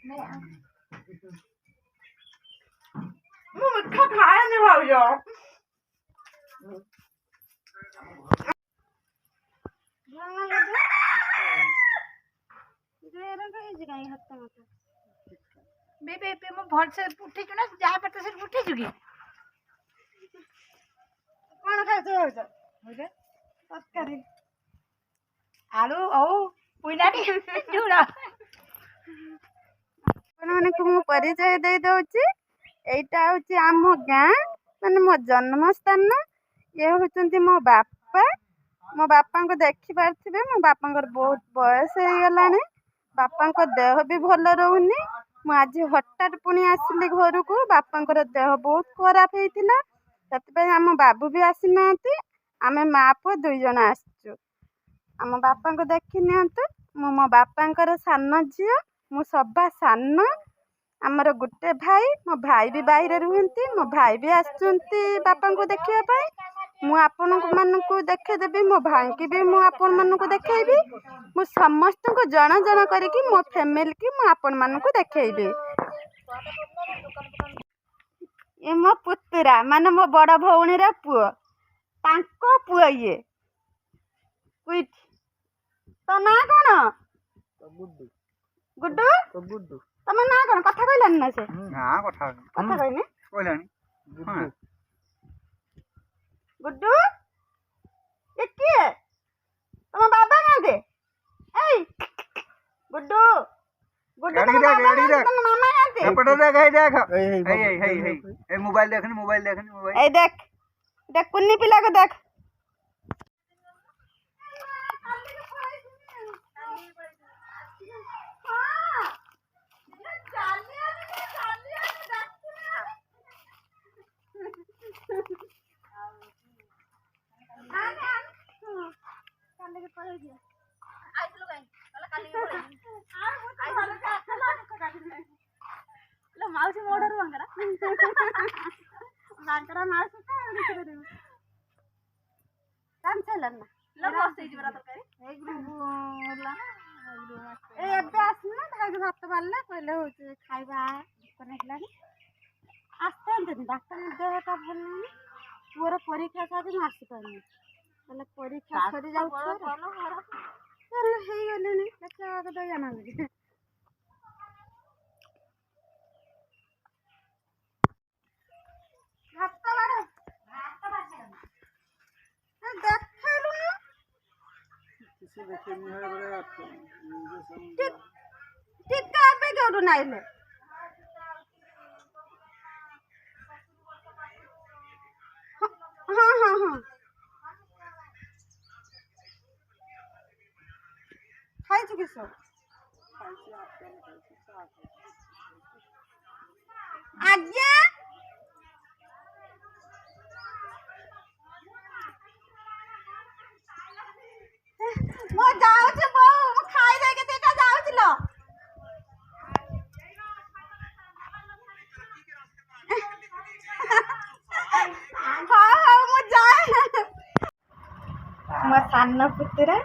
ମୁଁ ମିଠା ଖାଏନି ଭାଉଜ। ମୁଁ ଭଲସେ ଉଠିଛୁ ନା ଯାହା ପାଠ ସେଠି ଉଠିଛୁ କି? କଣ ଖାଉଛ ଭାଉଜ? ତରକାରୀ ଆଳୁ ଆଉ ପୁଇନାଟି ଝୁଳ। ଆପଣମାନଙ୍କୁ ମୁଁ ପରିଚୟ ଦେଇ ଦଉଛି। ଏଇଟା ହଉଛି ଆମ ଗାଁ, ମାନେ ମୋ ଜନ୍ମ ସ୍ଥାନ। ଇଏ ହଉଛନ୍ତି ମୋ ବାପା। ମୋ ବାପାଙ୍କୁ ଦେଖିପାରୁଥିବେ, ମୋ ବାପାଙ୍କର ବହୁତ ବୟସ ହେଇଗଲାଣି। ବାପାଙ୍କ ଦେହ ବି ଭଲ ରହୁନି। ମୁଁ ଆଜି ହଠାତ୍ ପୁଣି ଆସିଲି ଘରକୁ। ବାପାଙ୍କର ଦେହ ବହୁତ ଖରାପ ହେଇଥିଲା, ସେଥିପାଇଁ ଆମ ବାବୁ ବି ଆସିନାହାନ୍ତି। ଆମେ ମା ପୁଅ 2 ଜଣ ଆସିଛୁ। ଆମ ବାପାଙ୍କୁ ଦେଖି ନିଅନ୍ତୁ। ମୁଁ ମୋ ବାପାଙ୍କର ସାନ ଝିଅ, ମୁଁ ସବା ସାନ। ଆମର ଗୋଟେ ଭାଇ, ମୋ ଭାଇ ବି ବାହିରେ ରୁହନ୍ତି। ମୋ ଭାଇ ବି ଆସିଛନ୍ତି ବାପାଙ୍କୁ ଦେଖିବା ପାଇଁ। ମୁଁ ଆପଣମାନଙ୍କୁ ଦେଖେଇଦେବି, ମୋ ଭାଇକି ବି ମୁଁ ଆପଣମାନଙ୍କୁ ଦେଖେଇବି। ମୁଁ ସମସ୍ତଙ୍କୁ ଜଣ ଜଣ କରିକି ମୋ ଫ୍ୟାମିଲିକି ମୁଁ ଆପଣମାନଙ୍କୁ ଦେଖେଇବି। ଏ ମୋ ପୁତୁରା, ମାନେ ମୋ ବଡ଼ ଭଉଣୀର ପୁଅ, ତାଙ୍କ ପୁଅ ଇଏ। ତୋ ନାଁ କଣ? ଗୁଡୁ। ତମ ନାଁ କଣ? କଥା କହିଲାନି ନା ସେ? କଥା କହିନି। ଗୁଡୁ ଏ କିଏ? ତମ ବାବା ନାହାନ୍ତି? ଏଇ ଗୁଡୁ ଗୁଡୁ ତମ ବାବା ନାହାନ୍ତି, ତମ ମାମା ନାହାନ୍ତି? ଏଇ ଦେଖ ଦେখ କୁନି ପିଲାକୁ ଦେଖ। ମାଉସୀ ମୋଡରୁ ମାଙ୍କଡା ମାଉସୀ ଏବେ ଆସିଲା ଭାଇକି ଭାତ ବାଢିଲେ, କହିଲେ ହଉଛି ଖାଇବା ହେଲାଣି। ଆସିଥାନ୍ତେନି, ବାପାଙ୍କ ଦେହଟା ଭଲ ନାହିଁ। ପୁଅର ପରୀକ୍ଷା ସରି ମୁଁ ଆସିପାରୁନି। ହେଲେ ପରୀକ୍ଷା ସରିଯାଉଛି, ହେଇଗଲେଣି ଦେଖିବାକୁ ଦୟାନାହାନ୍ତି। ଟିକା ଏବେ କେଉଁଠୁ ନାଇଲେ? ହଁ ହଁ ହଁ ଖାଇଛୁ କିସ? ଆଜ୍ଞା ମୁଁ ଯାଉଛି ବୋଉ, ମୁଁ ଖାଇ ଦେଇକି ଦିଟା ଯାଉଛି ଲୋ। ହଉ ମୁଁ ଯାଏ। ମୋ ସାନ ପୁତୁରା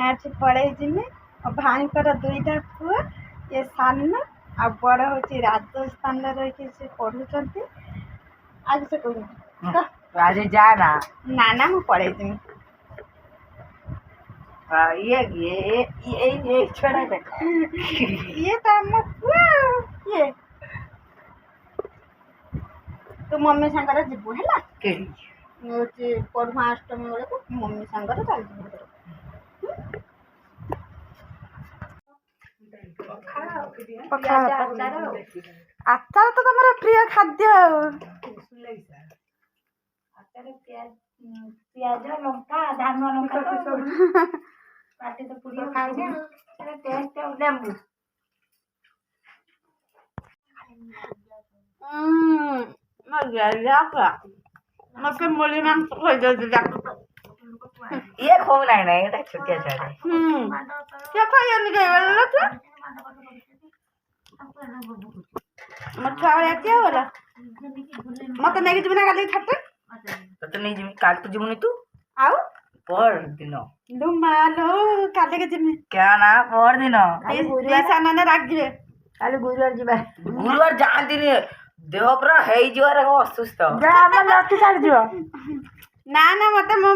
ଆଜି ପଳେଇ ଯିମି। ମୋ ଭାଇଙ୍କର 2ଟା ପୁଅ, ଇଏ ସାନ ଆଉ ବଡ଼ ହଉଛି ରାଜସ୍ଥାନରେ ରହିକି ସେ ପଢୁଛନ୍ତି। ଆଜି ସେ କହୁଛନ୍ତି ଆଜି ଯା ନା ନା ମୁଁ ପଳେଇ ଯିମି। ଇଏ ଛୁଆଟା ଦେଖ, ଇଏ ତ ଆମ ପୁଅ। ଇଏ ତୁ ମମି ସାଙ୍ଗରେ ଯିବୁ ହେଲା। ହଉଛି ପଢୁଆ ଅଷ୍ଟମୀ ବେଳକୁ ମମି ସାଙ୍ଗରେ ଚାଲିଯିବୁ। ଆଚାର ତ ତମର ପ୍ରିୟ ଖାଦ୍ୟ ଆଉ। ପିଆଜ ଲଙ୍କା ଧାନ ଲଙ୍କା ପାଟି ତ ପୁଡିଆ ଖାଇଲେ ଟେଷ୍ଟ ଲେମ୍ବୁ। ମତେ ମୁଢି ମାଂସ ଖୋଇଦଉଛି। ଇଏ ଖୋଉ ନାହିଁ ନା, ଏଇଟା ଛୋଟିଆ ଛୁଆ। କିଏ ଖାଇବନି ମୋ ଛୁଆ ଭଳିଆ କିଏ ଗଲା? ମତେ ନେଇକି ଯିବି ନା କାଲି ଛାତ? ତତେ ନେଇଯିବି। କାଲି ତୁ ଯିବୁନି ତୁ? ଆଉ ପରଦିନ ମାଲୋ କାଲିକି ଯିବି। क्या ना ପରଦିନ। ପିସା ନନା ରାଗିବେ। କାଲି ଗୁରୁବାର ଯିବା। ଗୁରୁବାର ଯାଆନ୍ତିନି ଦେହ ପୁରା ହେଇଯିବ ଅସୁସ୍ଥ। ଆମ ଲକ୍ଷ୍ମୀ ଛାଡ଼ିଯିବ। ନା ନା ମତେ ମୋ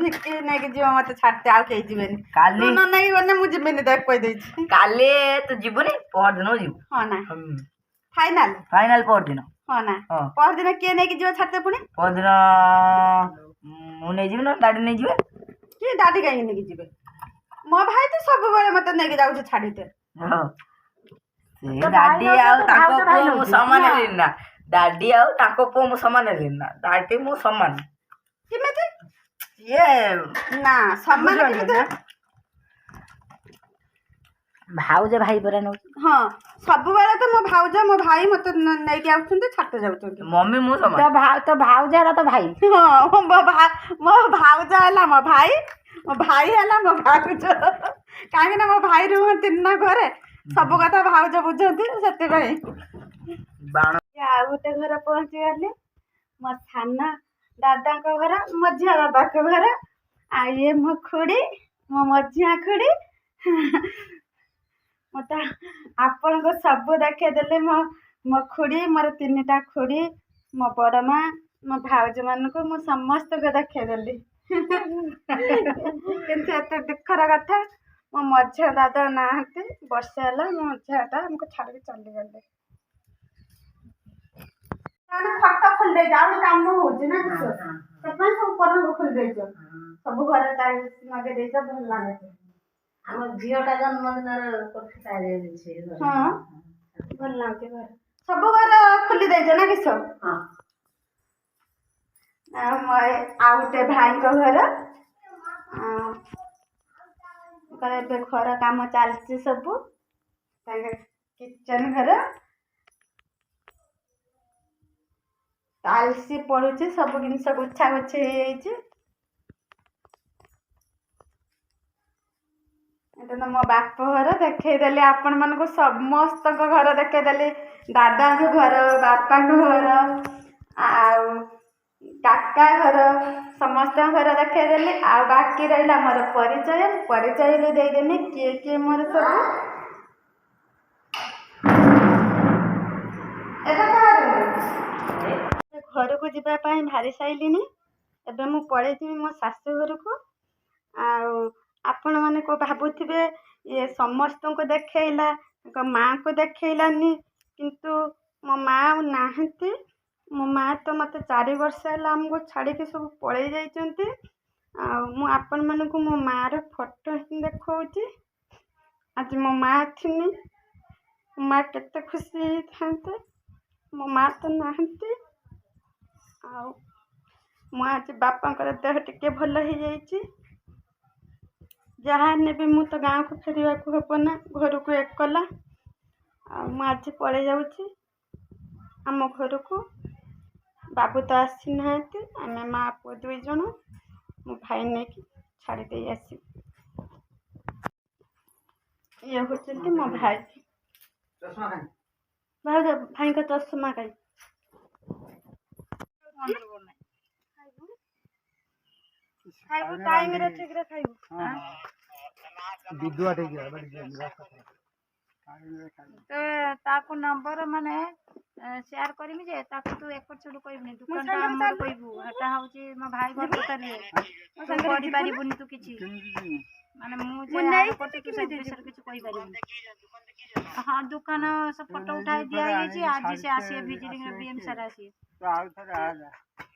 ଭିକି ନେଇକି ଯିବ ମତେ ଛାଡିତେ ଆଉ କେହି ଯିବେନି। କାଲି ନ ନେଇକି ଗଲେ ମୁଁ ଯିବିନି ତାକୁ କହିଦେଇଛି। କାଲି ତୁ ଯିବୁନି ପହରଦିନ ଯିବୁ। ହଁ ନା ଫାଇନାଲ ଫାଇନାଲ ପହରଦିନ। ହଁ ନା ପହରଦିନ କିଏ ନେଇକି ଯିବ ଛାଡିତେ ପୁଣି? ପହରଦିନ ମୁଁ ନେଇଯିବି ନା ଡାଡି ନେଇଯିବେ। କିଏ ଡାଡି କାହିଁକି ନେଇକି ଯିବେ? ମୋ ଭାଇ ତ ସବୁବେଳେ ମତେ ନେଇକି ଯାଉଛି ଛାଡିତେ। ଡାଡି ଆଉ ତାଙ୍କ ପୁଅ ମୁଁ ସମାନ ହେଲିନି ନା। ଡାଡି ଆଉ ତାଙ୍କ ପୁଅ ମୁଁ ସମାନ ହେଲିନି ନା। ଡାଡି ମୁଁ ସମାନ କେମିତି? ଇଏ ନା ସମାନ କେମିତି? ଭାଉଜ ଭାଇ ପରା ନଉଛି। ହଁ ସବୁବେଳେ ତ ମୋ ଭାଉଜ ମୋ ଭାଇ ମତେ ନେଇକି ଆସୁଛନ୍ତି ଛାଡିତେ ଯାଉଛନ୍ତି। ମମି ମୁଁ ସମାନ। ତ ଭାଉଜ ହେଲା ତ ଭାଇ। ହଁ ମୋ ଭାଉଜ ହେଲା ମୋ ଭାଇ, ମୋ ଭାଇ ହେଲା ମୋ ଭାଉଜ। କାହିଁକି ନା ମୋ ଭାଇ ରୁହନ୍ତି ନା ଘରେ, ସବୁ କଥା ଭାଉଜ ବୁଝନ୍ତି ସେଥିପାଇଁ। ଆଉ ଗୋଟେ ଘର ପହଞ୍ଚିଗଲି, ମୋ ସାନ ଦାଦାଙ୍କ ଘର, ମଝିଆ ଦାଦାଙ୍କ ଘର। ଆଉ ଇଏ ମୋ ଖୁଡି, ମୋ ମଝିଆ ଖୁଡି। ମତେ ଆପଣଙ୍କୁ ସବୁ ଦେଖେଇଦେଲି। ମୋ ଖୁଡି, ମୋର 3ଟା ଖୁଡି, ମୋ ବଡ ମା, ମୋ ଭାଉଜ ମାନଙ୍କୁ ମୁଁ ସମସ୍ତଙ୍କୁ ଦେଖେଇଦେଲି। କିନ୍ତୁ ଏତେ ଦୁଃଖର କଥା ମୋ ମଝିଆ ଦାଦା ନାହାନ୍ତି। ବର୍ଷେ ହେଲା ମୋ ମଝିଆ ଦାଦା ଆମକୁ ଛାଡିକି ଚାଲିଗଲେ। ଫଟୋ ଖୋଲି ଦେଇଛ ଆଉ କାମ ହଉଛି ନା କିଛି ସେଥିପାଇଁ ସବୁ ପର୍ବ ଖୋଲି ଦେଇଛ। ସବୁ ଘରେ ଟାଇଲ୍ସ ଲଗେଇ ଦେଇଛ ଭଲ ଲାଗୁଛି। ଆମ ଝିଅଟା ଜନ୍ମଦିନରେ ହଁ ଭଲ ଲାଗୁଛି ଘର ସବୁ ଘର ଖୋଲି ଦେଇଛ ନା କିସ? ଆଉ ଗୋଟେ ଭାଇଙ୍କ ଘର ଏବେ ଘର କାମ ଚାଲିଛି ସବୁ। ତାଙ୍କ କିଚେନ ଘର ଟାଇଲ୍ସ ପଡୁଛି, ସବୁ ଜିନିଷ ଗୁଛା ଗୁଛି ହେଇଯାଇଛି। ଏଟା ତ ମୋ ବାପ ଘର ଦେଖେଇଦେଲି ଆପଣ ମାନଙ୍କୁ, ସମସ୍ତଙ୍କ ଘର ଦେଖେଇଦେଲି। ଦାଦାଙ୍କ ଘର, ବାପାଙ୍କ ଘର, ଆଉ କାକା ଘର, ସମସ୍ତଙ୍କ ଘର ଦେଖେଇଦେଲି। ଆଉ ବାକି ରହିଲା ମୋର ପରିଚୟ ବି ଦେଇଦେଲି କିଏ କିଏ ମୋର ସବୁ। ଘରକୁ ଯିବା ପାଇଁ ଭାରି ସାଇଲିଣି। ଏବେ ମୁଁ ପଳେଇଯିବି ମୋ ଶାଶୁ ଘରକୁ। ଆଉ ଆପଣ ମାନେ କଣ ଭାବୁଥିବେ ଇଏ ସମସ୍ତଙ୍କୁ ଦେଖେଇଲା, ତାଙ୍କ ମାଆଙ୍କୁ ଦେଖେଇଲାନି। କିନ୍ତୁ ମୋ ମା ଆଉ ନାହାନ୍ତି। ମୋ ମା ତ ମତେ 4 ବର୍ଷ ହେଲା ଆମକୁ ଛାଡିକି ସବୁ ପଳେଇ ଯାଇଛନ୍ତି। ଆଉ ମୁଁ ଆପଣ ମାନଙ୍କୁ ମୋ ମାର ଫଟୋ ହିଁ ଦେଖଉଛି। ଆଜି ମୋ ମା ଥିନି, ମୋ ମା କେତେ ଖୁସି ହେଇଥାନ୍ତେ। ମୋ ମା ତ ନାହାନ୍ତି। ଆଉ ମୁଁ ଆଜି ବାପାଙ୍କର ଦେହ ଟିକେ ଭଲ ହେଇଯାଇଛି। ଯାହା ନେବି ମୁଁ ତ ଗାଁକୁ ଫେରିବାକୁ ହବ ନା, ଘରକୁ ଏକଲା। ଆଉ ମୁଁ ଆଜି ପଳେଇ ଯାଉଛି ଆମ ଘରକୁ। ବାବୁ ତ ଆସିନାହାନ୍ତି, ଆମେ ମା ପୁଅ 2 ଜଣ। ମୋ ଭାଇ ନେଇକି ଛାଡ଼ି ଦେଇ ଆସିବି। ଇଏ ହଉଛନ୍ତି ମୋ ଭାଇ। ଭାଇଙ୍କ ଚଷମା କାଇଁ? ଖାଇବୁ ଟାଇମରେ ଠିକରେ ଖାଇବୁ। ତ ତାକୁ ନମ୍ବର ମାନେ ସେୟାର କରିବି ଯେ ତାକୁ ତୁ ଏପଟ ସେପଟ କହିବୁନି। ଦୋକାନଟା ଆମର କହିବୁ ହେଟା ହଉଛି ମୋ ଭାଇ ଘର ଦୋକାନରେ ତୁ କରିପାରିବୁନି ତୁ କିଛି। ମାନେ ମୁଁ ଯେ ତୁ ସେ ବିଷୟରେ କିଛି କହିପାରିବୁନି। ହଁ ଦୋକାନ ସେ ଫଟୋ ଉଠାଇ ଦିଆଯାଇଛି। ଆଜି ସେ ଆସିବେ ଭିଜିଟିଂରେ ବିଏମ୍ ସାର୍ ଆସିବେ।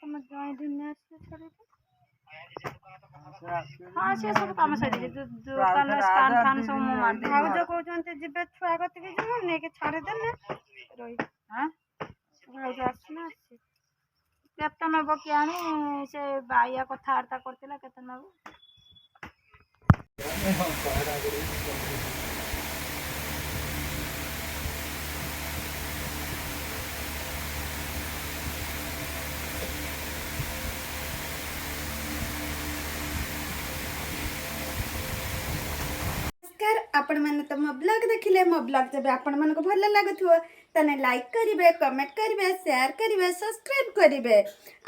ତମ ଜଣେ ଦିନ ଆସିବେ ହଁ ସେ ସବୁ କାମ ସରିଯାଇଛି। ଦୋକାନରେ ସ୍କାନ୍ ଫାନ୍ ସବୁ ମୁଁ ମାରିଦେବି। ଭାଉଜ କହୁଛନ୍ତି ଯିବେ ଛୁଆ କତିକି ଯିବୁ ନେଇକି ଛାଡ଼ିଦେଲେ ରହିବୁ। ଭାଉଜ ଆସିନା ଆସିଛି। କେତେ ନେବ କି ଆଣି ସେ ବାଇଆ କଥାବାର୍ତ୍ତା କରିଥିଲା କେତେ ନେବ? आपण मैंने तो मो ब्लॉग देखिले। मो ब्लॉग जब आपण मानको भल लागुथुव तने लाइक करिवे, कमेंट करिवे, शेयर करिवे, सब्सक्राइब करिवे।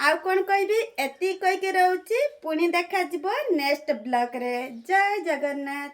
आउ कोन कहबी एती कह के रहउची। पुणी देखा जिवो नेक्स्ट ब्लॉग रे। जय जगन्नाथ।